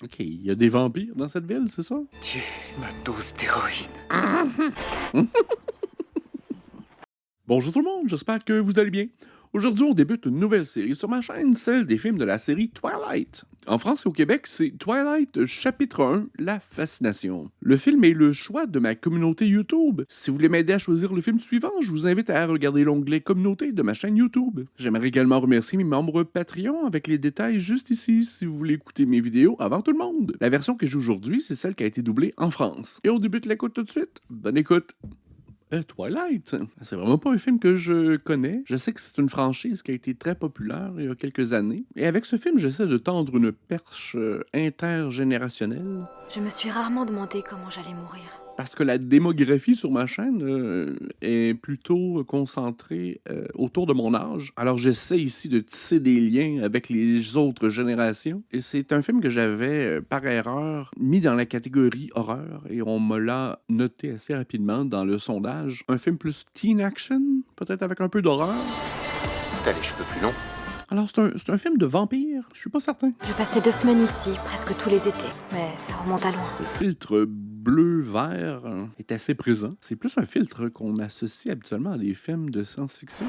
OK, il y a des vampires dans cette ville, c'est ça? Tu es ma dose d'héroïne. Bonjour tout le monde, j'espère que vous allez bien. Aujourd'hui, on débute une nouvelle série sur ma chaîne, celle des films de la série Twilight. En France et au Québec, c'est Twilight chapitre 1, La Fascination. Le film est le choix de ma communauté YouTube. Si vous voulez m'aider à choisir le film suivant, je vous invite à regarder l'onglet Communauté de ma chaîne YouTube. J'aimerais également remercier mes membres Patreon avec les détails juste ici si vous voulez écouter mes vidéos avant tout le monde. La version que j'ai aujourd'hui, c'est celle qui a été doublée en France. Et on débute l'écoute tout de suite. Bonne écoute! Twilight, c'est vraiment pas un film que je connais. Je sais que c'est une franchise qui a été très populaire il y a quelques années. Et avec ce film, j'essaie de tendre une perche intergénérationnelle. Je me suis rarement demandé comment j'allais mourir. Parce que la démographie sur ma chaîne est plutôt concentrée autour de mon âge. Alors j'essaie ici de tisser des liens avec les autres générations. Et c'est un film que j'avais, par erreur, mis dans la catégorie horreur. Et on me l'a noté assez rapidement dans le sondage. Un film plus teen action, peut-être avec un peu d'horreur. T'as les cheveux plus longs. Alors c'est un film de vampire, je suis pas certain. Je passais 2 semaines ici, presque tous les étés. Mais ça remonte à loin. Le filtre bleu-vert est assez présent. C'est plus un filtre qu'on associe habituellement à des films de science-fiction.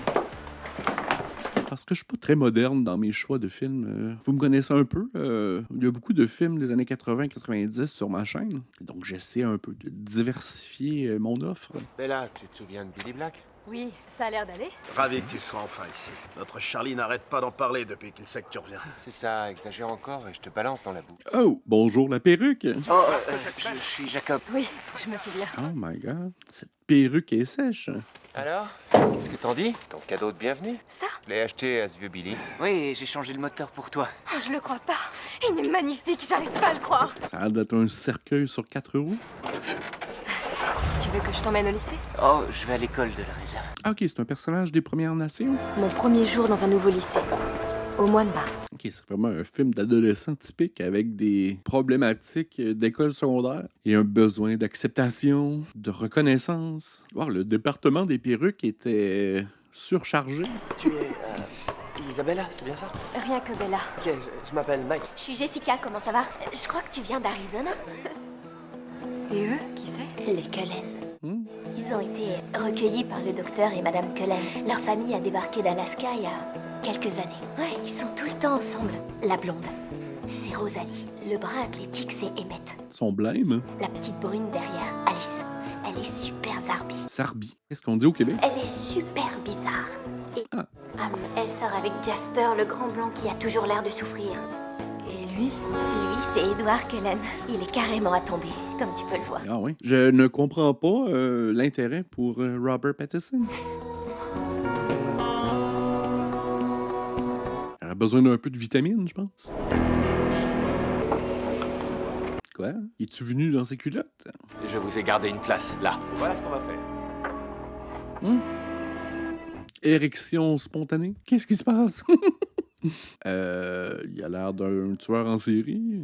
Parce que je suis pas très moderne dans mes choix de films. Vous me connaissez un peu. Il y a beaucoup de films des années 80-90 sur ma chaîne. Donc j'essaie un peu de diversifier mon offre. Bella, tu te souviens de Billy Black? Oui, ça a l'air d'aller. Ravi que tu sois enfin ici. Notre Charlie n'arrête pas d'en parler depuis qu'il sait que tu reviens. C'est ça, exagère encore et je te balance dans la boue. Oh, bonjour la perruque. Oh, je suis Jacob. Oui, je me souviens. Oh my god, cette perruque est sèche. Alors, qu'est-ce que t'en dis? Ton cadeau de bienvenue? Ça? Je l'ai acheté à ce vieux Billy. Oui, j'ai changé le moteur pour toi. Oh, je le crois pas. Il est magnifique, j'arrive pas à le croire. Ça a l'air d'être un cercueil sur 4 roues. Tu veux que je t'emmène au lycée? Oh, je vais à l'école de la réserve. Ah, ok, c'est un personnage des Premières Nations. Mon premier jour dans un nouveau lycée. Au mois de mars. Ok, c'est vraiment un film d'adolescent typique avec des problématiques d'école secondaire et un besoin d'acceptation, de reconnaissance. Wow, le département des perruques était surchargé. Tu es... Isabella, c'est bien ça? Rien que Bella. Ok, je m'appelle Mike. Je suis Jessica, comment ça va? Je crois que tu viens d'Arizona. Et eux, qui c'est? Les Cullen. Hmm. Ils ont été recueillis par le docteur et Madame Cullen. Leur famille a débarqué d'Alaska il y a quelques années. Ouais, ils sont tout le temps ensemble. La blonde, c'est Rosalie. Le bras athlétique, c'est Emmett. Son blême, La petite brune derrière, Alice. Elle est super zarbi. Sarbi. Qu'est-ce qu'on dit au Québec? Elle est super bizarre. Et elle sort avec Jasper, le grand blanc qui a toujours l'air de souffrir. Et lui? Lui, c'est Edward Cullen. Il est carrément à tomber, comme tu peux le voir. Ah oui. Je ne comprends pas l'intérêt pour Robert Pattinson. Il aurait besoin d'un peu de vitamines, je pense. Quoi? Es-tu venu dans ses culottes? Je vous ai gardé une place, là. Voilà ce qu'on va faire. Érection spontanée? Qu'est-ce qui se passe? Il a l'air d'un tueur en série.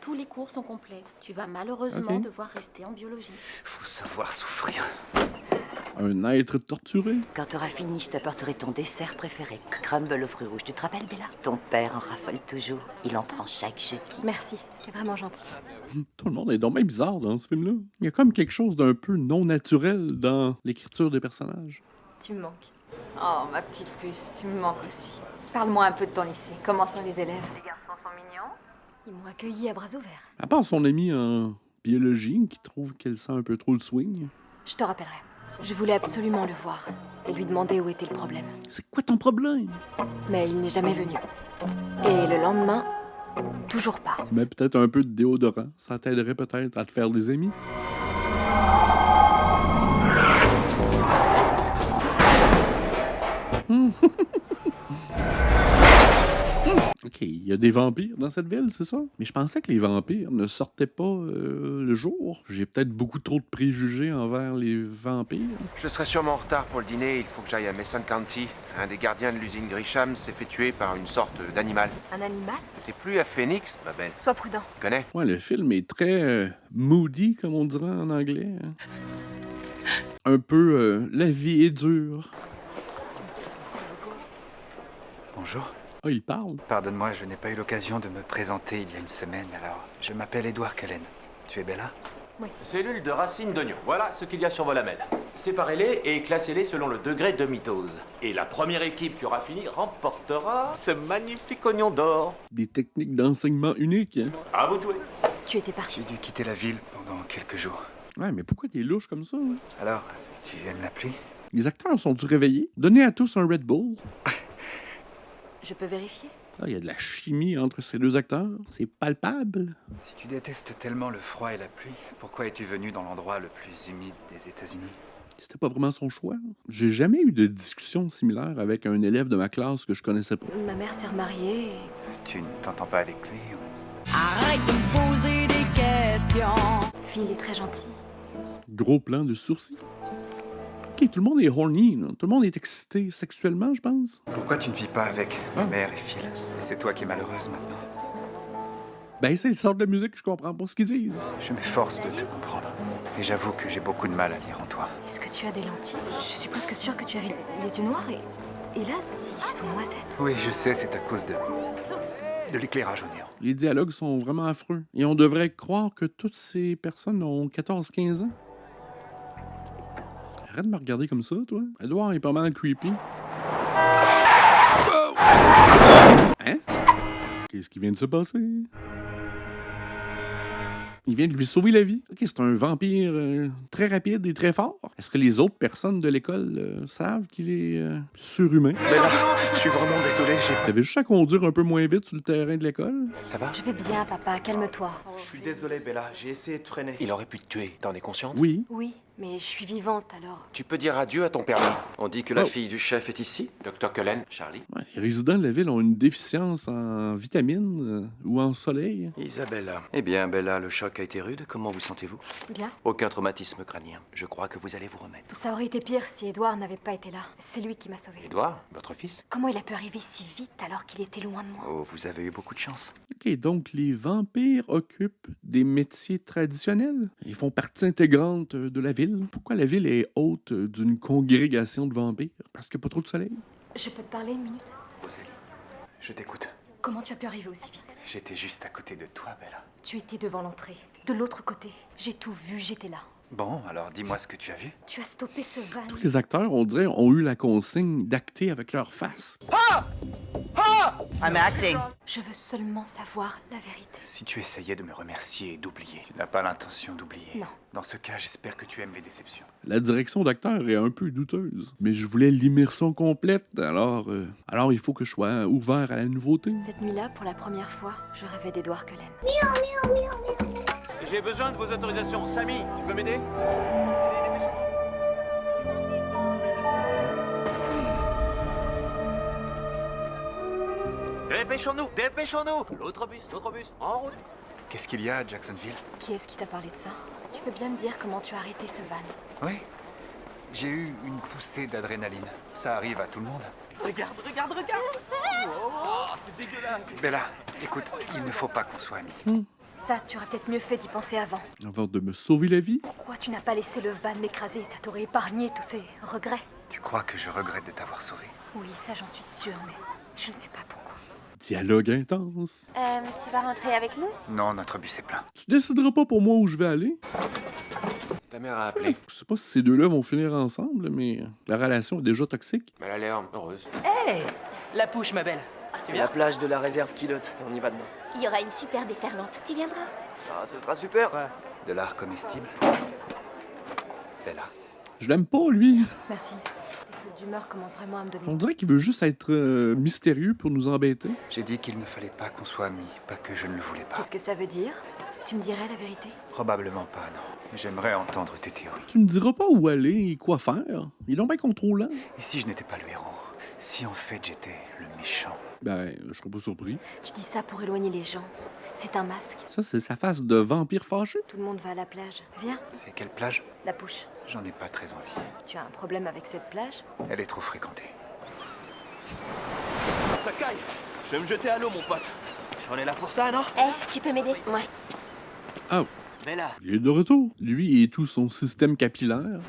Tous les cours sont complets. Tu vas malheureusement Ok. devoir rester en biologie. Faut savoir souffrir. Un être torturé? Quand t'auras fini, je t'apporterai ton dessert préféré. Crumble aux fruits rouges. Tu te rappelles, Bella? Ton père en raffole toujours. Il en prend chaque jeudi. Merci, c'est vraiment gentil. Tout le monde est donc bien bizarre dans ce film-là. Il y a comme quelque chose d'un peu non naturel dans l'écriture des personnages. Tu me manques. Oh, ma petite puce, tu me manques aussi. Parle-moi un peu de ton lycée. Comment sont les élèves? Les garçons sont mignons. Ils m'ont accueilli à bras ouverts. À part son ami en biologie qui trouve qu'elle sent un peu trop le swing. Je te rappellerai. Je voulais absolument le voir et lui demander où était le problème. C'est quoi ton problème? Mais il n'est jamais venu. Et le lendemain, toujours pas. Mais peut-être un peu de déodorant. Ça t'aiderait peut-être à te faire des amis. Ok, il y a des vampires dans cette ville, c'est ça? Mais je pensais que les vampires ne sortaient pas le jour. J'ai peut-être beaucoup trop de préjugés envers les vampires. Je serai sûrement en retard pour le dîner, il faut que j'aille à Mason County. Un des gardiens de l'usine Grisham s'est fait tuer par une sorte d'animal. Un animal? T'es plus à Phoenix, ma belle. Sois prudent. Tu connais? Ouais, le film est très moody, comme on dirait en anglais. Hein. Un peu la vie est dure. Bonjour. Ah, il parle. Pardonne-moi, je n'ai pas eu l'occasion de me présenter il y a une semaine, alors je m'appelle Edward Cullen. Tu es Bella? Cellule de racine d'oignon. Voilà ce qu'il y a sur vos lamelles. Séparez-les et classez-les selon le degré de mitose. Et la première équipe qui aura fini remportera ce magnifique oignon d'or. Des techniques d'enseignement uniques. Hein? À vous de jouer. Tu étais parti. J'ai dû quitter la ville pendant quelques jours. Ouais, mais pourquoi t'es louche comme ça? Hein? Alors, tu aimes la pluie? Les acteurs sont-ils réveillés? Donnez à tous un Red Bull. Je peux vérifier? Ah, il y a de la chimie entre ces deux acteurs. C'est palpable. Si tu détestes tellement le froid et la pluie, pourquoi es-tu venu dans l'endroit le plus humide des États-Unis? C'était pas vraiment son choix. J'ai jamais eu de discussion similaire avec un élève de ma classe que je connaissais pas. Ma mère s'est remariée et... Tu ne t'entends pas avec lui ou... Arrête de me poser des questions. Phil est très gentil. Gros plan de sourcils. Ok, tout le monde est horny, là. Tout le monde est excité sexuellement, je pense. Pourquoi tu ne vis pas avec ma mère et Phil? Et c'est toi qui es malheureuse maintenant. Ben, c'est le sort de la musique que je comprends pas ce qu'ils disent. Je m'efforce de te comprendre. Et j'avoue que j'ai beaucoup de mal à lire en toi. Est-ce que tu as des lentilles? Je suis presque sûre que tu avais les yeux noirs et là, ils sont noisettes. Oui, je sais, c'est à cause de l'éclairage au néon. Les dialogues sont vraiment affreux. Et on devrait croire que toutes ces personnes ont 14-15 ans. Arrête de me regarder comme ça, toi. Edouard est pas mal creepy. Wow! Hein? Qu'est-ce qui vient de se passer? Il vient de lui sauver la vie. Ok, c'est un vampire très rapide et très fort. Est-ce que les autres personnes de l'école savent qu'il est surhumain? Mais là, je suis vraiment désolé, T'avais juste à conduire un peu moins vite sur le terrain de l'école? Ça va? Je vais bien, papa, calme-toi. Je suis désolé, Bella. J'ai essayé de freiner. Il aurait pu te tuer. T'en es consciente? Oui. Oui, mais je suis vivante alors. Tu peux dire adieu à ton permis. On dit que la Oh. fille du chef est ici? Dr. Cullen, Charlie. Ouais, les résidents de la ville ont une déficience en vitamines ou en soleil. Isabella. Eh bien, Bella, le choc a été rude. Comment vous sentez-vous? Bien. Aucun traumatisme crânien. Je crois que vous allez vous remettre. Ça aurait été pire si Edouard n'avait pas été là. C'est lui qui m'a sauvée. Edouard, votre fils? Comment il a pu arriver si vite alors qu'il était loin de moi? Oh, vous avez eu beaucoup de chance. Ok, donc les vampires occupent des métiers traditionnels. Ils font partie intégrante de la ville. Pourquoi la ville est hôte d'une congrégation de vampires? Parce qu'il n'y a pas trop de soleil. Je peux te parler une minute? Rosalie, je t'écoute. Comment tu as pu arriver aussi vite? J'étais juste à côté de toi, Bella. Tu étais devant l'entrée. De l'autre côté. J'ai tout vu, j'étais là. Bon, alors dis-moi ce que tu as vu. Tu as stoppé ce van. Tous les acteurs, on dirait, ont eu la consigne d'acter avec leur face. Je veux seulement savoir la vérité. Si tu essayais de me remercier et d'oublier, tu n'as pas l'intention d'oublier. Non. Dans ce cas, j'espère que tu aimes mes déceptions. La direction d'acteur est un peu douteuse. Mais je voulais l'immersion complète, alors il faut que je sois ouvert à la nouveauté. Cette nuit-là, pour la première fois, je rêvais d'Edouard Cullen. J'ai besoin de vos autorisations. Samy, tu peux m'aider? Dépêchons-nous, dépêchons-nous! L'autre bus, en route! Qu'est-ce qu'il y a à Jacksonville? Qui est-ce qui t'a parlé de ça? Tu veux bien me dire comment tu as arrêté ce van? Oui. J'ai eu une poussée d'adrénaline. Ça arrive à tout le monde. Regarde! Oh, c'est dégueulasse! Bella, écoute, il ne faut pas qu'on soit amis. Ça, tu aurais peut-être mieux fait d'y penser avant. Avant de me sauver la vie. Pourquoi tu n'as pas laissé le van m'écraser? Ça t'aurait épargné tous ces regrets. Tu crois que je regrette de t'avoir sauvé? Oui, ça j'en suis sûre, mais je ne sais pas pourquoi. Dialogue intense. Tu vas rentrer avec nous? Non, notre bus est plein. Tu décideras pas pour moi où je vais aller? Ta mère a appelé. Je sais pas si ces deux-là vont finir ensemble, mais la relation est déjà toxique. Elle a l'air heureuse. La pouche, ma belle. C'est la plage de la réserve Kilote. On y va demain. Il y aura une super déferlante. Tu viendras? Ah, ce sera super. Ouais. De l'art comestible. Bella. Je l'aime pas, lui. Merci. Tes sautes d'humeur commencent vraiment à me donner. On dirait qu'il veut juste être mystérieux pour nous embêter. J'ai dit qu'il ne fallait pas qu'on soit amis, pas que je ne le voulais pas. Qu'est-ce que ça veut dire? Tu me dirais la vérité? Probablement pas, non. Mais j'aimerais entendre tes théories. Tu me diras pas où aller et quoi faire. Ils sont bien contrôlants. Et si je n'étais pas le héros? Si en fait j'étais le méchant? Ben, je serais pas surpris. Tu dis ça pour éloigner les gens. C'est un masque. Ça, c'est sa face de vampire fâché. Tout le monde va à la plage. Viens, C'est quelle plage? la pouche. J'en ai pas très envie. Tu as un problème avec cette plage? Elle est trop fréquentée. Ça caille! Je vais me jeter à l'eau, mon pote. On est là pour ça, non? Tu peux m'aider? Ouais. Ah, Bella. il est de retour. Lui et tout son système capillaire.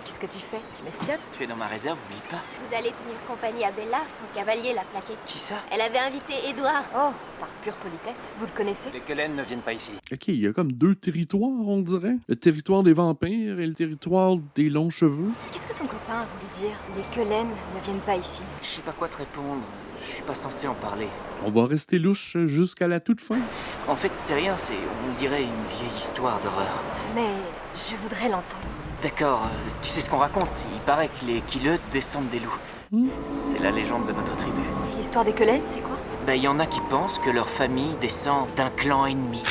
Qu'est-ce que tu fais? Tu m'espionnes? Tu es dans ma réserve, oublie pas. Vous allez tenir compagnie à Bella, son cavalier l'a plaqué. Qui ça? Elle avait invité Edouard. Oh, par pure politesse. Vous le connaissez? Les Cullen ne viennent pas ici. Ok, il y a comme deux territoires, on dirait. Le territoire des vampires et le territoire des longs cheveux. Qu'est-ce que ton copain a voulu dire? Les Cullen ne viennent pas ici. Je sais pas quoi te répondre. Je suis pas censé en parler. On va rester louche jusqu'à la toute fin. En fait, c'est rien, on dirait une vieille histoire d'horreur. Mais je voudrais l'entendre. D'accord, tu sais ce qu'on raconte. Il paraît que les Kileut descendent des loups. C'est la légende de notre tribu. Et l'histoire des Cullen, c'est quoi? Ben, y en a qui pensent que leur famille descend d'un clan ennemi.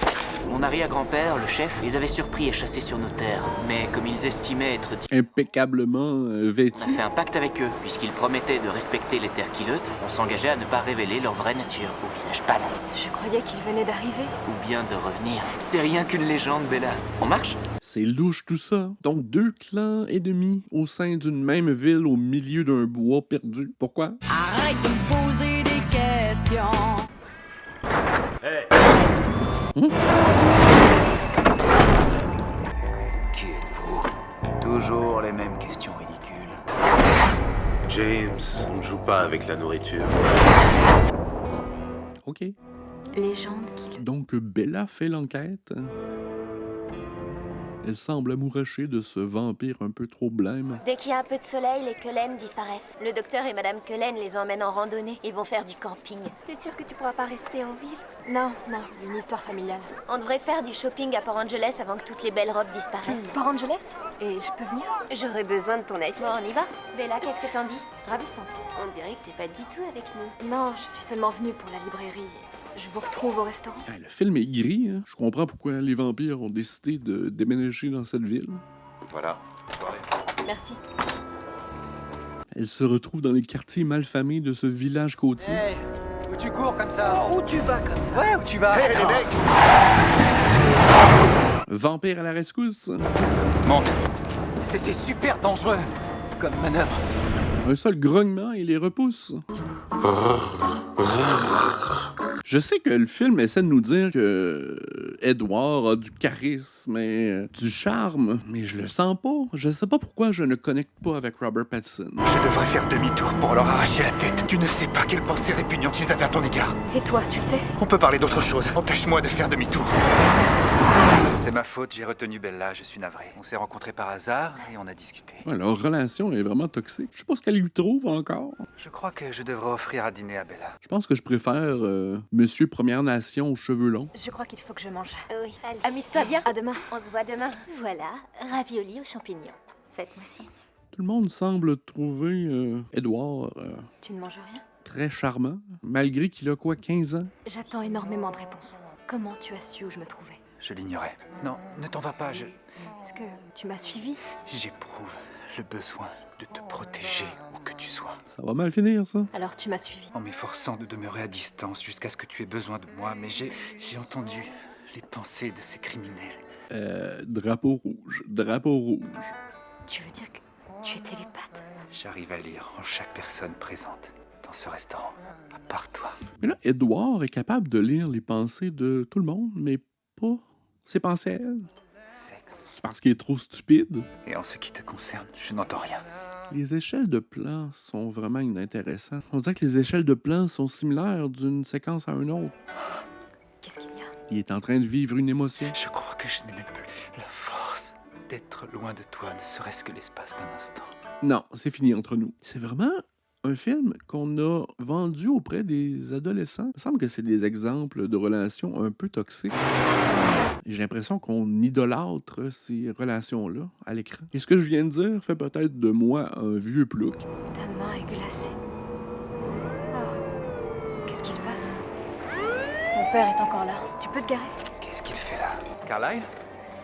Mon arrière-grand-père, le chef, les avait surpris et chassés sur nos terres. Mais comme ils estimaient être... Impeccablement vêtus. On a fait un pacte avec eux. Puisqu'ils promettaient de respecter les terres Kileut, on s'engageait à ne pas révéler leur vraie nature, au visage pâle. Je croyais qu'ils venaient d'arriver. Ou bien de revenir. C'est rien qu'une légende, Bella. On marche? C'est louche tout ça. Donc deux clans ennemis au sein d'une même ville au milieu d'un bois perdu. Pourquoi? Arrête de me poser des questions. Hey. Qui êtes-vous? Toujours les mêmes questions ridicules. James, on ne joue pas avec la nourriture. Ok. Légende qui... Donc Bella fait l'enquête. Elle semble amourachée de ce vampire un peu trop blême. Dès qu'il y a un peu de soleil, les Cullen disparaissent. Le docteur et Madame Cullen les emmènent en randonnée. Ils vont faire du camping. T'es sûr que tu pourras pas rester en ville? Non, une histoire familiale. On devrait faire du shopping à Port Angeles avant que toutes les belles robes disparaissent. Port Angeles? Et je peux venir? J'aurais besoin de ton aide. Bon, on y va. Bella, qu'est-ce que t'en dis? Ravissante. On dirait que t'es pas du tout avec nous. Non, je suis seulement venue pour la librairie. Je vous retrouve au restaurant. Ah, le film est gris, hein? Je comprends pourquoi les vampires ont décidé de déménager dans cette ville. Voilà, soirée. Merci. Elle se retrouve dans les quartiers malfamés de ce village côtier. Hey, où tu cours comme ça? Où tu vas comme ça? Ouais, où tu vas? Hé, les mecs! Vampire à la rescousse. Monte. C'était super dangereux comme manœuvre. Un seul grognement et les repousse. Je sais que le film essaie de nous dire que Edward a du charisme et du charme, mais je le sens pas. Je sais pas pourquoi je ne connecte pas avec Robert Pattinson. Je devrais faire demi-tour pour leur arracher la tête. Tu ne sais pas quelles pensées répugnantes ils avaient à ton égard. Et toi, tu le sais? On peut parler d'autre chose. Empêche-moi de faire demi-tour. C'est ma faute, j'ai retenu Bella, je suis navré. On s'est rencontrés par hasard et on a discuté. Ouais, leur relation est vraiment toxique. Je sais pas ce qu'elle lui trouve encore. Je crois que je devrais offrir à dîner à Bella. Je pense que je préfère Monsieur Première Nation aux cheveux longs. Je crois qu'il faut que je mange. Oui, allez. Amuse-toi bien. À demain. On se voit demain. Voilà, ravioli aux champignons. Faites-moi signe. Tout le monde semble trouver Edward Tu ne manges rien? très charmant, malgré qu'il a quoi, 15 ans? J'attends énormément de réponses. Comment tu as su où je me trouvais? Je l'ignorais. Non, ne t'en vas pas, Est-ce que tu m'as suivi? J'éprouve le besoin de te protéger où que tu sois. Ça va mal finir, ça. Alors tu m'as suivi. En m'efforçant de demeurer à distance jusqu'à ce que tu aies besoin de moi, mais j'ai entendu les pensées de ces criminels. Drapeau rouge, drapeau rouge. Tu veux dire que tu es télépathe? J'arrive à lire en chaque personne présente dans ce restaurant, à part toi. Mais là, Edward est capable de lire les pensées de tout le monde, mais pas ses pensées à elle. Sexe. C'est parce qu'il est trop stupide. Et en ce qui te concerne, je n'entends rien. Les échelles de plans sont vraiment inintéressantes. On dirait que les échelles de plans sont similaires d'une séquence à une autre. Qu'est-ce qu'il y a? Il est en train de vivre une émotion. Je crois que je n'ai même plus la force d'être loin de toi, ne serait-ce que l'espace d'un instant. Non, c'est fini entre nous. C'est vraiment un film qu'on a vendu auprès des adolescents. Il me semble que c'est des exemples de relations un peu toxiques. J'ai l'impression qu'on idolâtre ces relations-là à l'écran. Et ce que je viens de dire fait peut-être de moi un vieux plouc. Ta main est glacée. Oh, qu'est-ce qui se passe? Mon père est encore là. Tu peux te garer? Qu'est-ce qu'il fait là? Carlyle?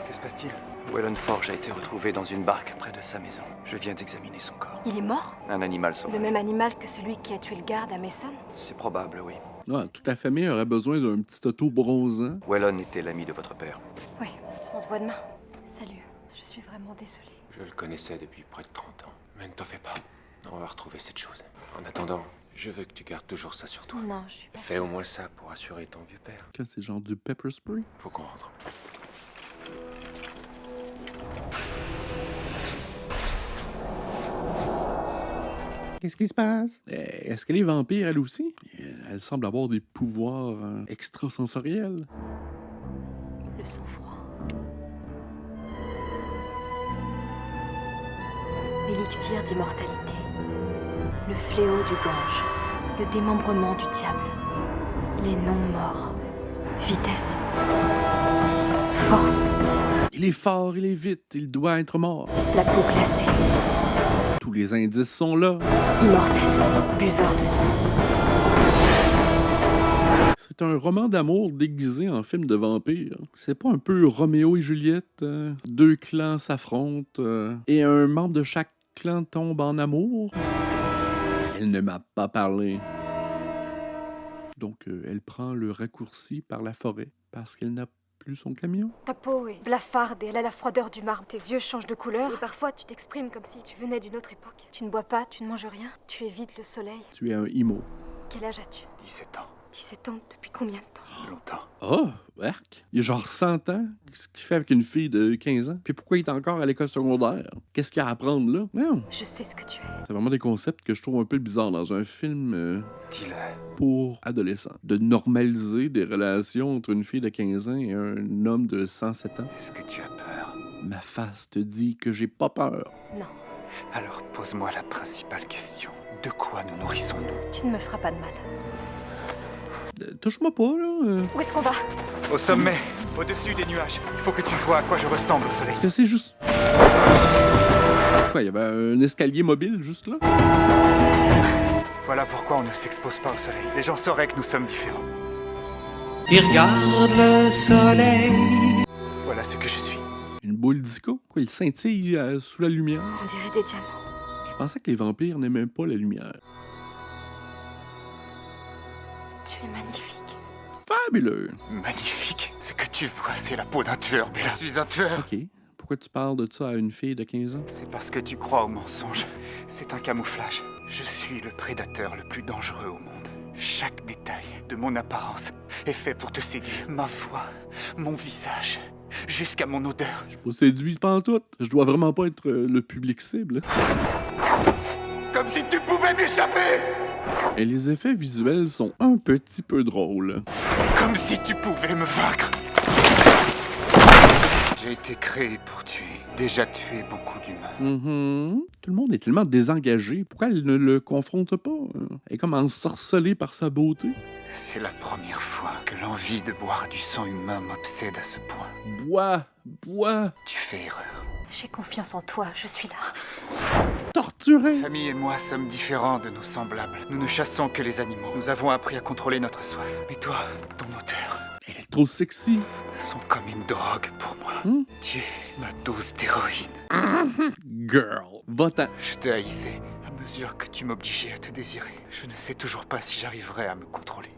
Que se passe-t-il? Wellon Forge a été retrouvé dans une barque près de sa maison. Je viens d'examiner son corps. Il est mort? Un animal Le sauvage. même animal que celui qui a tué le garde à Mason? C'est probable, oui. Ah, toute la famille aurait besoin d'un petit auto bronzant. Wellon était l'ami de votre père. Oui, on se voit demain. Salut, je suis vraiment désolée. Je le connaissais depuis près de 30 ans. Mais ne t'en fais pas. On va retrouver cette chose. En attendant, je veux que tu gardes toujours ça sur toi. Non, je suis pas Fais sûre. au moins ça pour assurer ton vieux père. Que c'est genre du pepper spray. Faut qu'on rentre. Qu'est-ce qui se passe? Est-ce qu'elle est vampire, elle aussi? Elle semble avoir des pouvoirs extrasensoriels. Le sang-froid. L'élixir d'immortalité. Le fléau du Gange. Le démembrement du diable. Les non-morts. Vitesse. Force. Il est fort, il est vite, il doit être mort. La peau glacée. Tous les indices sont là. Immortel. Buveur de sang. C'est un roman d'amour déguisé en film de vampire. C'est pas un peu Roméo et Juliette? Deux clans s'affrontent et un membre de chaque clan tombe en amour? Elle ne m'a pas parlé. Donc, elle prend le raccourci par la forêt parce qu'elle n'a plus son camion. Ta peau est blafarde et elle a la froideur du marbre. Tes yeux changent de couleur et parfois tu t'exprimes comme si tu venais d'une autre époque. Tu ne bois pas, tu ne manges rien. Tu évites le soleil. Tu es un emo. Quel âge as-tu? 17 ans. 17 ans? Depuis combien de temps? Longtemps. Oh, arc! Il y a genre 100 ans. Qu'est-ce qu'il fait avec une fille de 15 ans? Puis pourquoi il est encore à l'école secondaire? Qu'est-ce qu'il y a à apprendre là? Non. Je sais ce que tu es. C'est vraiment des concepts que je trouve un peu bizarres dans un film Dis-le. pour adolescents. De normaliser des relations entre une fille de 15 ans et un homme de 107 ans. Est-ce que tu as peur? Ma face te dit que j'ai pas peur. Non, Alors pose-moi la principale question. De quoi nous nourrissons-nous? tu ne me feras pas de mal. Touche-moi pas, là. Où est-ce qu'on va? Au sommet, au-dessus des nuages. Il faut que tu vois à quoi je ressemble au soleil. Est-ce que c'est juste... Quoi, il y avait un escalier mobile juste là? Voilà pourquoi on ne s'expose pas au soleil. Les gens sauraient que nous sommes différents. Il regarde le soleil. Voilà ce que je suis. Une boule disco? Quoi, il scintille sous la lumière? On dirait des diamants. Je pensais que les vampires n'aimaient pas la lumière. Tu es magnifique. Fabuleux! Magnifique. Ce que tu vois, c'est la peau d'un tueur, Bella. Je suis un tueur. OK. Pourquoi tu parles de ça à une fille de 15 ans? C'est parce que tu crois au mensonge. C'est un camouflage. Je suis le prédateur le plus dangereux au monde. Chaque détail de mon apparence est fait pour te séduire. Ma voix, mon visage, jusqu'à mon odeur. Je suis pas séduit pantoute. Je dois vraiment pas être le public cible. Comme si tu pouvais m'échapper! Et les effets visuels sont un petit peu drôles. Comme si tu pouvais me vaincre! J'ai été créé pour tuer. Déjà tué beaucoup d'humains. Tout le monde est tellement désengagé. Pourquoi elle ne le confronte pas? Elle est comme ensorcelée par sa beauté. C'est la première fois que l'envie de boire du sang humain m'obsède à ce point. Bois! Tu fais erreur. J'ai confiance en toi, je suis là. Torturé! Ma famille et moi sommes différents de nos semblables. Nous ne chassons que les animaux. Nous avons appris à contrôler notre soif. Mais toi, ton odeur, Elle est trop sexy. sont comme une drogue pour moi. Tu es ma dose d'héroïne. Girl, va-t'en. Je te haïssais à mesure que tu m'obligeais à te désirer. Je ne sais toujours pas si j'arriverai à me contrôler.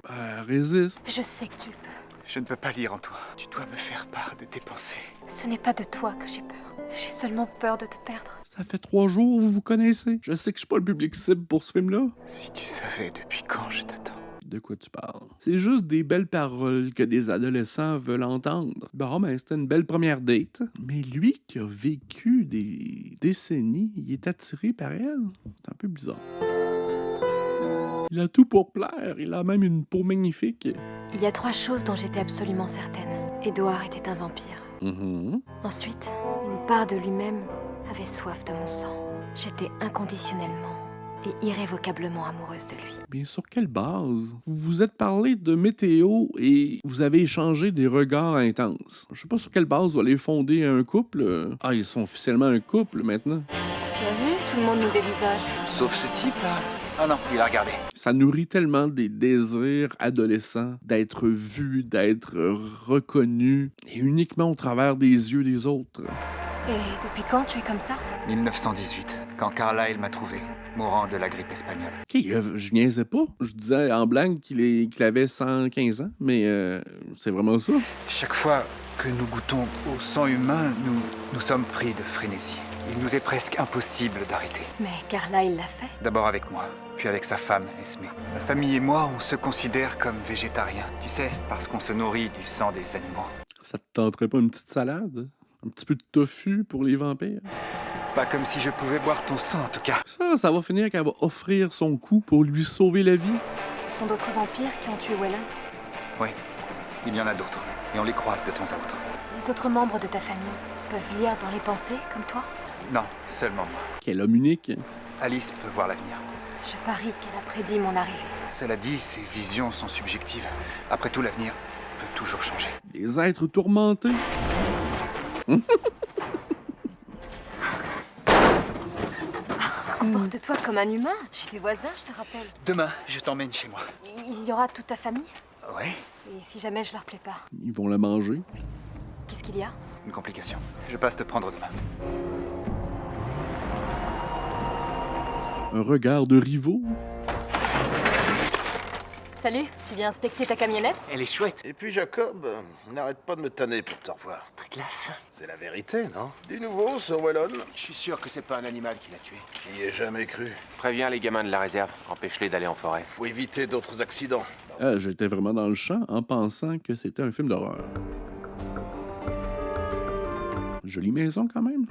Résiste. Je sais que tu le peux. Je ne peux pas lire en toi. Tu dois me faire part de tes pensées. Ce n'est pas de toi que j'ai peur. J'ai seulement peur de te perdre. Ça fait 3 jours, vous vous connaissez. Je sais que je suis pas le public cible pour ce film-là. Si tu savais depuis quand je t'attends. De quoi tu parles? C'est juste des belles paroles que des adolescents veulent entendre. Bon, ben, c'était une belle première date. Mais lui qui a vécu des décennies, il est attiré par elle. C'est un peu bizarre. Il a tout pour plaire. Il a même une peau magnifique. Il y a 3 choses dont j'étais absolument certaine. Édouard était un vampire. Ensuite, une part de lui-même avait soif de mon sang. J'étais inconditionnellement et irrévocablement amoureuse de lui. Mais sur quelle base? Vous vous êtes parlé de météo et vous avez échangé des regards intenses. Je sais pas sur quelle base vous allez fonder un couple. Ah, ils sont officiellement un couple maintenant. Tu as vu? Tout le monde nous dévisage. Sauf ce type là. Ah non, il a regardé. Ça nourrit tellement des désirs adolescents d'être vu, d'être reconnu, et uniquement au travers des yeux des autres. Et depuis quand tu es comme ça? 1918, quand Carlyle m'a trouvé, mourant de la grippe espagnole. OK, je niaisais pas. Je disais en blague qu'il avait 115 ans, mais c'est vraiment ça. Chaque fois que nous goûtons au sang humain, nous sommes pris de frénésie. Il nous est presque impossible d'arrêter. Mais Carlyle l'a fait. D'abord avec moi, puis avec sa femme, Esmé. Ma famille et moi, on se considère comme végétariens. Tu sais, parce qu'on se nourrit du sang des animaux. Ça te tenterait pas une petite salade? Un petit peu de tofu pour les vampires? Pas comme si je pouvais boire ton sang, en tout cas. Ça va finir qu'elle va offrir son cou pour lui sauver la vie. Ce sont d'autres vampires qui ont tué Wellen. Oui, il y en a d'autres. Et on les croise de temps à autre. Les autres membres de ta famille peuvent lire dans les pensées, comme toi? Non, seulement moi. Quel homme unique. Alice peut voir l'avenir. Je parie qu'elle a prédit mon arrivée. Cela dit, ses visions sont subjectives. Après tout, l'avenir peut toujours changer. Des êtres tourmentés. Comporte-toi comme un humain. Chez tes voisins, je te rappelle. Demain, je t'emmène chez moi. Il y aura toute ta famille? Ouais, Et si jamais je leur plais pas, Ils vont la manger. qu'est-ce qu'il y a? une complication. Je passe te prendre demain. Un regard de rivaux. Salut, tu viens inspecter ta camionnette? Elle est chouette. Et puis Jacob, n'arrête pas de me tanner pour te revoir. Très classe. C'est la vérité, non? Du nouveau sur Wellon? Je suis sûr que c'est pas un animal qui l'a tué. J'y ai jamais cru. Préviens les gamins de la réserve, empêche-les d'aller en forêt. Faut éviter d'autres accidents. J'étais vraiment dans le champ en pensant que c'était un film d'horreur. Jolie maison quand même.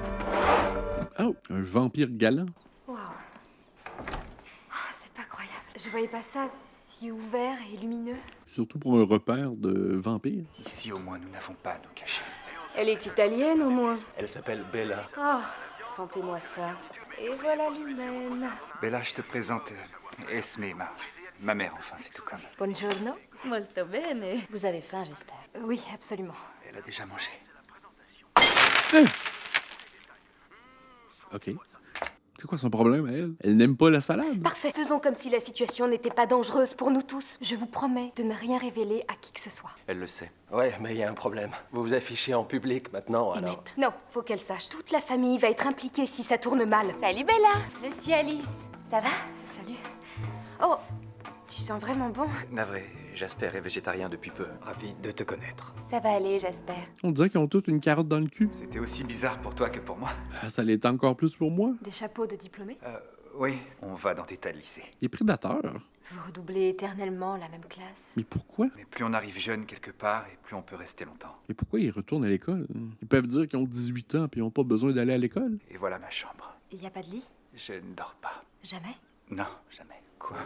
Oh, un vampire galant. Waouh. C'est pas croyable. Je voyais pas ça si ouvert et lumineux. Surtout pour un repère de vampire. Ici, au moins, nous n'avons pas à nous cacher. Elle est italienne au moins. Elle s'appelle Bella. Oh, sentez-moi ça. Et voilà l'humaine. Bella, je te présente Esme, ma mère, enfin, c'est tout comme. Buongiorno. Molto bene. Vous avez faim, j'espère. Oui, absolument. Elle a déjà mangé. OK. C'est quoi son problème, elle? Elle n'aime pas la salade? Parfait. Faisons comme si la situation n'était pas dangereuse pour nous tous. Je vous promets de ne rien révéler à qui que ce soit. Elle le sait. Ouais, mais il y a un problème. Vous vous affichez en public maintenant, alors... Emmett. Non, faut qu'elle sache. Toute la famille va être impliquée si ça tourne mal. Salut Bella, je suis Alice. Ça va? Salut. Oh, tu sens vraiment bon. Navré, Jasper est végétarien depuis peu. Ravi de te connaître. Ça va aller, j'espère. On dirait qu'ils ont toutes une carotte dans le cul. C'était aussi bizarre pour toi que pour moi. Ça l'est encore plus pour moi. Des chapeaux de diplômés? Oui, on va dans tes tas de lycée. Les prédateurs. Vous redoublez éternellement la même classe. Mais pourquoi? Mais plus on arrive jeune quelque part, et plus on peut rester longtemps. Mais pourquoi ils retournent à l'école? Ils peuvent dire qu'ils ont 18 ans puis ils n'ont pas besoin d'aller à l'école. Et voilà ma chambre. Il n'y a pas de lit? Je ne dors pas. Jamais? Non, jamais. Quoi?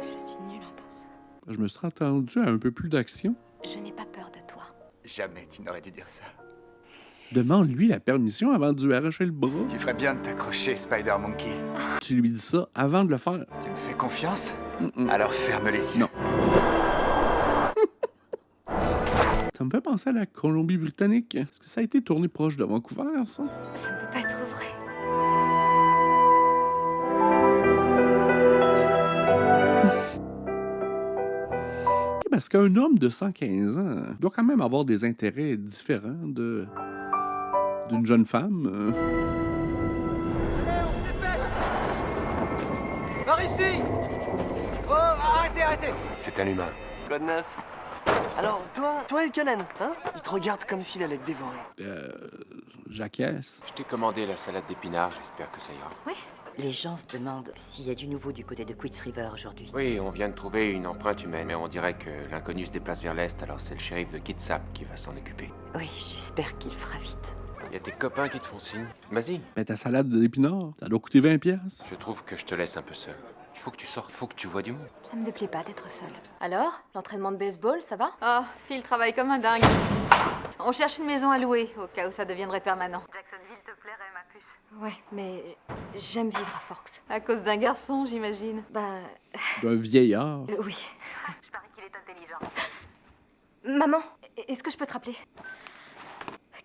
Je suis nulle en dans ça. Je me serais attendu à un peu plus d'action. Je n'ai pas peur de toi. Jamais tu n'aurais dû dire ça. Demande-lui la permission avant de lui arracher le bras. Tu ferais bien de t'accrocher, Spider Monkey. Tu lui dis ça avant de le faire. Tu me fais confiance? Alors ferme les yeux. Non. Ça me fait penser à la Colombie-Britannique. Est-ce que ça a été tourné proche de Vancouver, ça? Ça ne peut pas être vrai. Parce qu'un homme de 115 ans doit quand même avoir des intérêts différents d'une jeune femme. On se dépêche! Par ici! Oh, arrêtez! C'est un humain. Quoi de neuf? Alors, toi et Cullen, hein? Il te regarde comme s'il allait te dévorer. J'acquiesce. Je t'ai commandé la salade d'épinards, j'espère que ça ira. Oui. Les gens se demandent s'il y a du nouveau du côté de Quits River aujourd'hui. Oui, on vient de trouver une empreinte humaine, mais on dirait que l'inconnu se déplace vers l'est, alors c'est le shérif de Kitsap qui va s'en occuper. Oui, j'espère qu'il fera vite. Y a tes copains qui te font signe. Vas-y. Mais ta salade d'épinards, ça doit coûter 20 piastres. Je trouve que je te laisse un peu seul. Il faut que tu sortes, il faut que tu vois du monde. Ça me déplaît pas d'être seule. Alors, l'entraînement de baseball, ça va? Oh, Phil travaille comme un dingue. On cherche une maison à louer, au cas où ça deviendrait permanent. Jacksonville te plairait, ma puce. Ouais, mais j'aime vivre à Forks. À cause d'un garçon, j'imagine. D'un vieillard. Oui. Je parie qu'il est intelligent. Maman, est-ce que je peux te rappeler?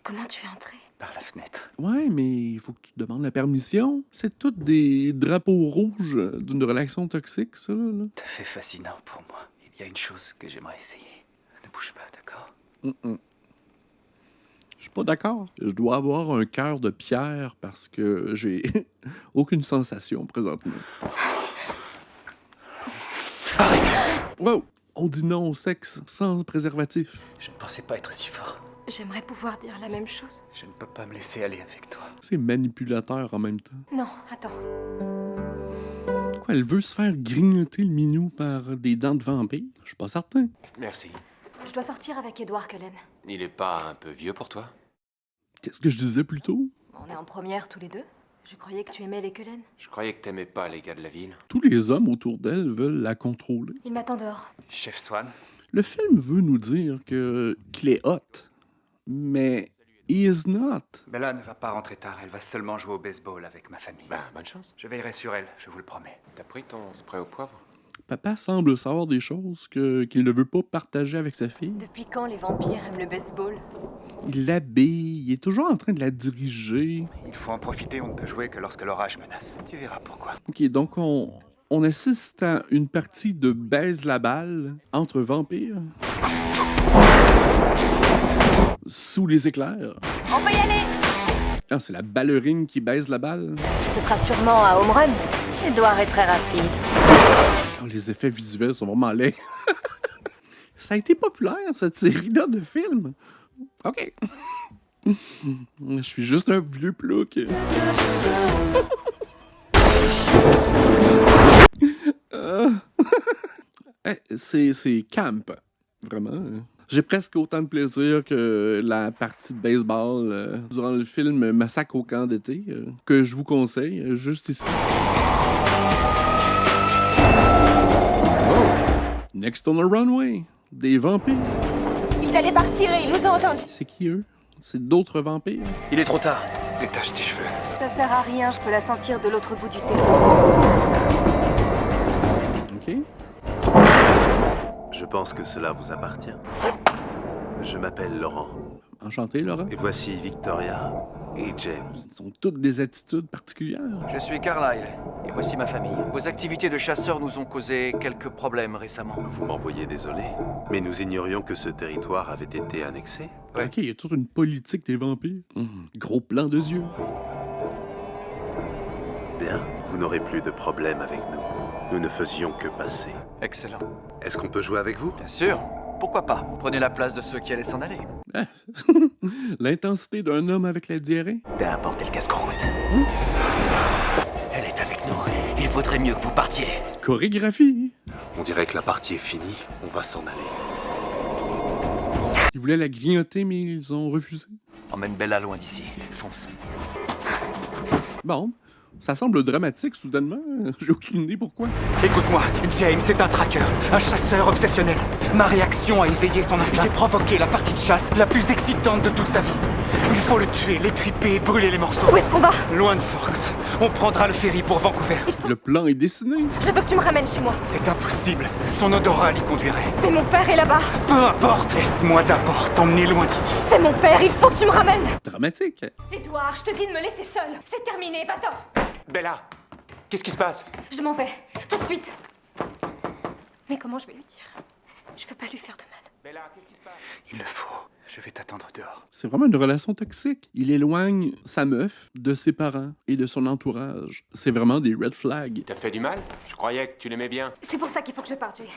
Comment tu es entrée? Par la fenêtre. Ouais, mais il faut que tu te demandes la permission. C'est tous des drapeaux rouges d'une relation toxique, ça, là. Tout à fait fascinant pour moi. Il y a une chose que j'aimerais essayer. Ne bouge pas, d'accord? Je suis pas d'accord. Je dois avoir un cœur de pierre parce que j'ai aucune sensation présentement. Arrête! Wow! On dit non au sexe sans préservatif. Je ne pensais pas être si fort. J'aimerais pouvoir dire la même chose. Je ne peux pas me laisser aller avec toi. C'est manipulateur en même temps. Non, attends. Quoi, elle veut se faire grignoter le minou par des dents de vampire? Je suis pas certain. Merci. Je dois sortir avec Edward Cullen. Il est pas un peu vieux pour toi? Qu'est-ce que je disais plus tôt? On est en première tous les deux. Je croyais que tu aimais les Cullen. Je croyais que t'aimais pas les gars de la ville. Tous les hommes autour d'elle veulent la contrôler. Il m'attend dehors. Chef Swan? Le film veut nous dire qu'il est hot, mais he is not. Bella ne va pas rentrer tard, elle va seulement jouer au baseball avec ma famille. Ben, bonne chance. Je veillerai sur elle, je vous le promets. T'as pris ton spray au poivre? Papa semble savoir des choses qu'il ne veut pas partager avec sa fille. Depuis quand les vampires aiment le baseball? Il l'habille, il est toujours en train de la diriger. Il faut en profiter, on ne peut jouer que lorsque l'orage menace. Tu verras pourquoi. Ok, donc on assiste à une partie de baise la balle entre vampires. Sous les éclairs. On peut y aller! Ah, c'est la ballerine qui baise la balle. Ce sera sûrement un home run. Edouard est très rapide. Oh, les effets visuels sont vraiment laids. Ça a été populaire, cette série-là de films. OK. Je suis juste un vieux plouc. C'est camp, vraiment. J'ai presque autant de plaisir que la partie de baseball durant le film Massacre au camp d'été, que je vous conseille, juste ici. Oh. Next on the runway, des vampires. Ils allaient partir et ils nous ont entendus. C'est qui eux? C'est d'autres vampires? Il est trop tard. Détache tes cheveux. Ça sert à rien, je peux la sentir de l'autre bout du terrain. OK. Je pense que cela vous appartient. Je m'appelle Laurent. Enchanté, Laurent. Et voici Victoria et James. Ils ont toutes des attitudes particulières. Je suis Carlyle, et voici ma famille. Vos activités de chasseurs nous ont causé quelques problèmes récemment. Vous m'envoyez désolé, mais nous ignorions que ce territoire avait été annexé. Ouais. OK, il y a toute une politique des vampires. Gros plan de yeux. Bien, vous n'aurez plus de problème avec nous. Nous ne faisions que passer. Excellent. Est-ce qu'on peut jouer avec vous? Bien sûr. Pourquoi pas? Prenez la place de ceux qui allaient s'en aller. Ah. L'intensité d'un homme avec la diarrhée. D'apporter le casse-croûte. Elle est avec nous. Il vaudrait mieux que vous partiez. Chorégraphie. On dirait que la partie est finie. On va s'en aller. Ils voulaient la grignoter, mais ils ont refusé. Emmène Bella loin d'ici. Fonce. Bon. Ça semble dramatique, soudainement. J'ai aucune idée pourquoi. Écoute-moi, James est un traqueur, un chasseur obsessionnel. Ma réaction a éveillé son instinct. J'ai provoqué la partie de chasse la plus excitante de toute sa vie. Il faut le tuer, l'étriper, brûler les morceaux. Où est-ce qu'on va? Loin de Forks. On prendra le ferry pour Vancouver. Le plan est dessiné. Je veux que tu me ramènes chez moi. C'est impossible. Son odorat l'y conduirait. Mais mon père est là-bas. Peu importe. Laisse-moi d'abord t'emmener loin d'ici. C'est mon père, il faut que tu me ramènes. Dramatique. Edouard, je te dis de me laisser seule. C'est terminé, va-t'en. Bella, qu'est-ce qui se passe? Je m'en vais, tout de suite. Mais comment je vais lui dire? Je veux pas lui faire de mal. Bella, qu'est-ce qui se passe? Il le faut. Je vais t'attendre dehors. C'est vraiment une relation toxique. Il éloigne sa meuf de ses parents et de son entourage. C'est vraiment des red flags. T'as fait du mal? Je croyais que tu l'aimais bien. C'est pour ça qu'il faut que je parte, Jay.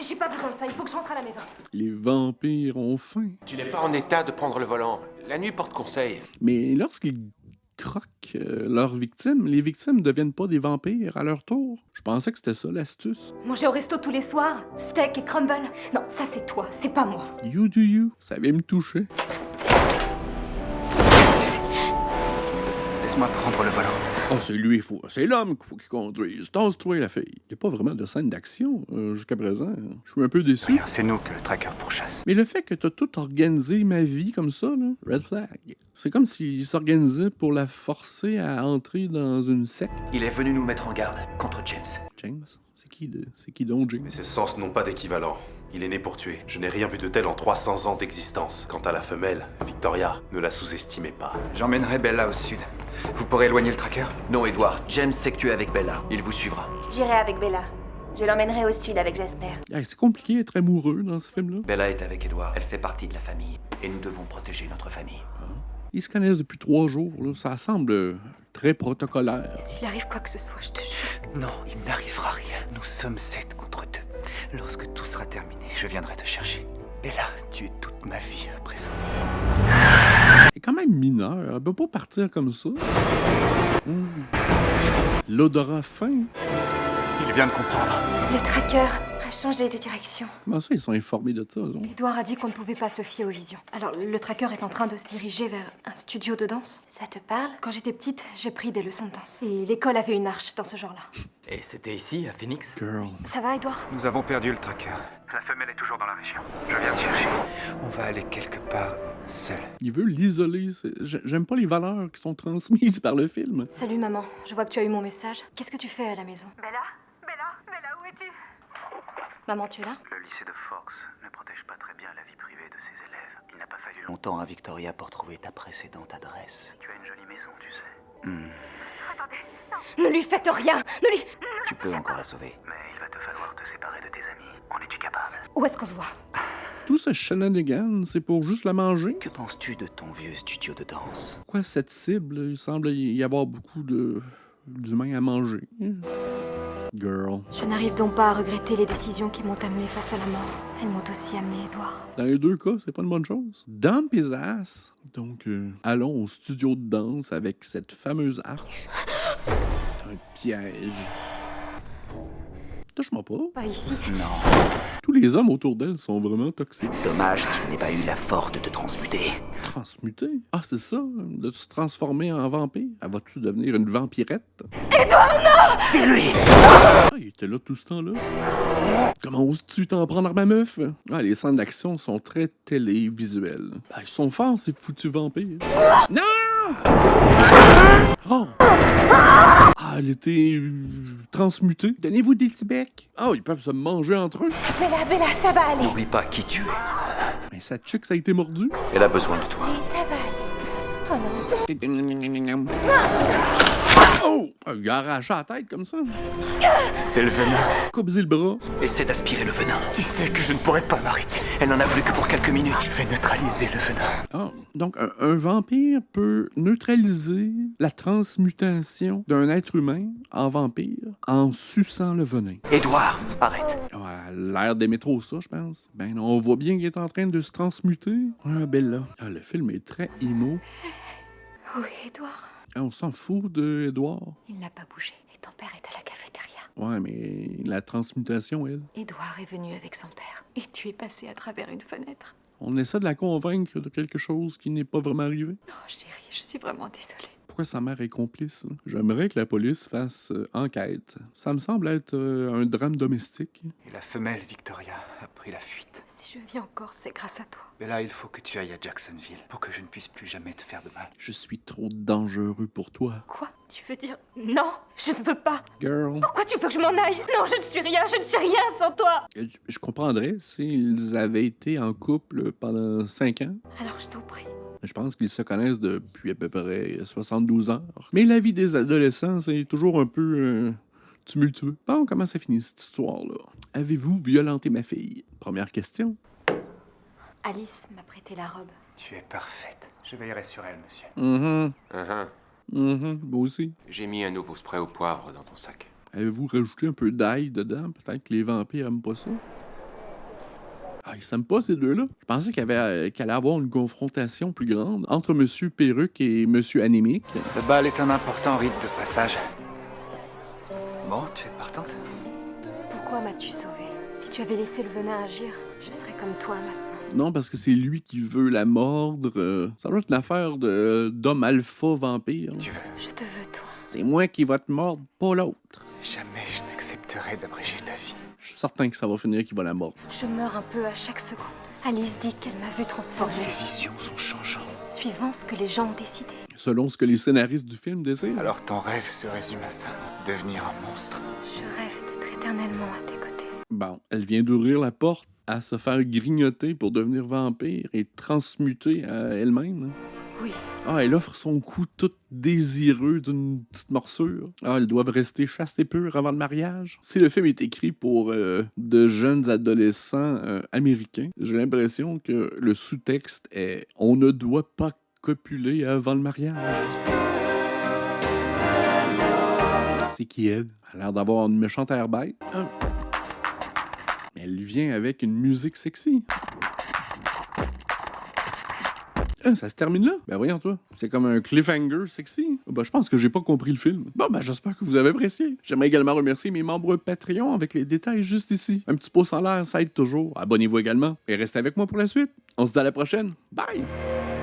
J'ai pas besoin de ça, il faut que je rentre à la maison. Les vampires ont faim. Tu n'es pas en état de prendre le volant. La nuit porte conseil. Mais lorsqu'ils croquent leurs victimes, les victimes ne deviennent pas des vampires à leur tour. Je pensais que c'était ça l'astuce. Manger au resto tous les soirs, steak et crumble. Non, ça c'est toi, c'est pas moi. You do you. Ça vient me toucher. Laisse-moi prendre le volant. Oh, c'est lui, c'est l'homme qu'il faut qu'il conduise. Tasse-toi, la fille. Il n'y a pas vraiment de scène d'action jusqu'à présent. Je suis un peu déçu. Rien, c'est nous que le tracker pourchasse. Mais le fait que t'as tout organisé ma vie comme ça, là, red flag. C'est comme s'il s'organisait pour la forcer à entrer dans une secte. Il est venu nous mettre en garde contre James. James? C'est qui donc, James? Mais ces sens n'ont pas d'équivalent. Il est né pour tuer. Je n'ai rien vu de tel en 300 ans d'existence. Quant à la femelle, Victoria, ne la sous-estimez pas. J'emmènerai Bella au sud. Vous pourrez éloigner le tracker? Non, Edward. James sait que tu es avec Bella. Il vous suivra. J'irai avec Bella. Je l'emmènerai au sud avec Jasper. C'est compliqué d'être amoureux dans ce film-là. Bella est avec Edward. Elle fait partie de la famille. Et nous devons protéger notre famille. Ils se connaissent depuis 3 jours. Là. Ça semble très protocolaire. S'il arrive quoi que ce soit, je te jure. Non, il n'arrivera rien. Nous sommes 7 contre 2. Lorsque tout sera terminé, je viendrai te chercher. Bella, tu es toute ma vie à présent. Elle est quand même mineure. Elle peut pas partir comme ça. L'odorat fin. Il vient de comprendre. Le tracker a a changé de direction. Comment ça, ils sont informés de ça, eux? Edouard a dit qu'on ne pouvait pas se fier aux visions. Alors, le tracker est en train de se diriger vers un studio de danse. Ça te parle? Quand j'étais petite, j'ai pris des leçons de danse. Et l'école avait une arche dans ce genre-là. Et c'était ici, à Phoenix? Girl. Ça va, Edouard? Nous avons perdu le tracker. La femelle est toujours dans la région. Je viens de chercher. On va aller quelque part seul. Il veut l'isoler. J'aime pas les valeurs qui sont transmises par le film. Salut, maman. Je vois que tu as eu mon message. Qu'est-ce que tu fais à la maison? Bella, où es-tu? Maman, tu es là? Le lycée de Forks ne protège pas très bien la vie privée de ses élèves. Il n'a pas fallu longtemps à Victoria pour trouver ta précédente adresse. Tu as une jolie maison, tu sais. Attendez, non. Ne lui faites rien! Ne lui... Tu peux encore la sauver. Mais il va te falloir te séparer de tes amis. En es-tu capable? Où est-ce qu'on se voit? Tout ce shenanigan, c'est pour juste la manger? Que penses-tu de ton vieux studio de danse? Pourquoi cette cible? Il semble y avoir beaucoup d'humains à manger. Girl. Je n'arrive donc pas à regretter les décisions qui m'ont amené face à la mort. Elles m'ont aussi amené Edouard. Dans les deux cas, c'est pas une bonne chose. Dump his ass. Donc, allons au studio de danse avec cette fameuse arche. C'est un piège. Touche-moi pas. Pas ici. Non. Tous les hommes autour d'elle sont vraiment toxiques. Dommage qu'il n'ait pas eu la force de te transmuter. Transmuter? Ah, c'est ça? De se transformer en vampire? Elle va-tu devenir une vampirette? Edouard, non! Dis-lui! Ah, il était là tout ce temps-là. Comment oses-tu t'en prendre à ma meuf? Ah, les scènes d'action sont très télévisuelles. Ben, ils sont forts, ces foutus vampires. Non! Oh! Ah, elle était transmutée. Donnez-vous des petits becs. Oh, ils peuvent se manger entre eux. Bella, ça va aller. N'oublie pas qui tu es. Mais sa chick, ça a été mordu. Elle a besoin de toi. Oui, ça va aller. Oh non. Oh! Il a arraché la tête comme ça. C'est le venin. Coupe-y le bras. Essaie d'aspirer le venin. Tu sais que je ne pourrai pas m'arrêter. Elle n'en a plus que pour quelques minutes. Je vais neutraliser le venin. Ah, donc un vampire peut neutraliser la transmutation d'un être humain en vampire en suçant le venin. Édouard, arrête. Ouais, l'air d'aimer trop ça, je pense. Ben non, on voit bien qu'il est en train de se transmuter. Ah, Bella. Ah, le film est très emo. Oui, Edouard. Ah, on s'en fout de Edouard. Il n'a pas bougé et ton père est à la cafétéria. Ouais, mais la transmutation, elle. Edouard est venu avec son père et tu es passé à travers une fenêtre. On essaie de la convaincre de quelque chose qui n'est pas vraiment arrivé. Oh chérie, je suis vraiment désolée. Pourquoi sa mère est complice? Là? J'aimerais que la police fasse enquête. Ça me semble être un drame domestique. Et la femelle, Victoria, a pris la fuite. Si je vis encore, c'est grâce à toi. Mais là, il faut que tu ailles à Jacksonville pour que je ne puisse plus jamais te faire de mal. Je suis trop dangereux pour toi. Quoi? Tu veux dire non? Je ne veux pas. Girl. Pourquoi tu veux que je m'en aille? Non, je ne suis rien sans toi. Je comprendrais s'ils avaient été en couple pendant 5 ans. Alors je t'en prie. Je pense qu'ils se connaissent depuis à peu près 72 heures. Mais la vie des adolescents, c'est toujours un peu tumultueux. Bon, comment ça finit cette histoire-là? Avez-vous violenté ma fille? Première question. Alice m'a prêté la robe. Tu es parfaite. Je veillerai sur elle, monsieur. Moi aussi. J'ai mis un nouveau spray au poivre dans ton sac. Avez-vous rajouté un peu d'ail dedans? Peut-être que les vampires aiment pas ça. Ah, ils s'aiment pas, ces deux-là. Je pensais qu'il allait avoir une confrontation plus grande entre Monsieur Perruque et Monsieur Anémique. Le bal est un important rite de passage. Bon, tu es partante? Pourquoi m'as-tu sauvée? Si tu avais laissé le venin agir, je serais comme toi maintenant. Non, parce que c'est lui qui veut la mordre. Ça doit être une affaire d'homme alpha vampire. Tu veux? Je te veux, toi. C'est moi qui va te mordre, pas l'autre. Jamais je n'accepterai d'abréger ta vie. Je suis certain que ça va finir qu'il va la mordre. Je meurs un peu à chaque seconde. Alice dit qu'elle m'a vu transformer. Ses visions sont changeantes. Suivant ce que les gens ont décidé. Selon ce que les scénaristes du film désirent. Alors ton rêve se résume à ça, devenir un monstre. Je rêve d'être éternellement à tes côtés. Bon, elle vient d'ouvrir la porte à se faire grignoter pour devenir vampire et transmuter à elle-même. Oui. Ah, elle offre son cou tout désireux d'une petite morsure. Ah, elles doivent rester chastes et pures avant le mariage. Si le film est écrit pour de jeunes adolescents américains, j'ai l'impression que le sous-texte est « On ne doit pas copuler avant le mariage ». C'est qui elle? Elle a l'air d'avoir une méchante air bête. Ah. Elle vient avec une musique sexy. Ah, ça se termine là? Ben voyons toi. C'est comme un cliffhanger sexy. Ben je pense que j'ai pas compris le film. Bon ben j'espère que vous avez apprécié. J'aimerais également remercier mes membres Patreon avec les détails juste ici. Un petit pouce en l'air, ça aide toujours. Abonnez-vous également. Et restez avec moi pour la suite. On se dit à la prochaine. Bye!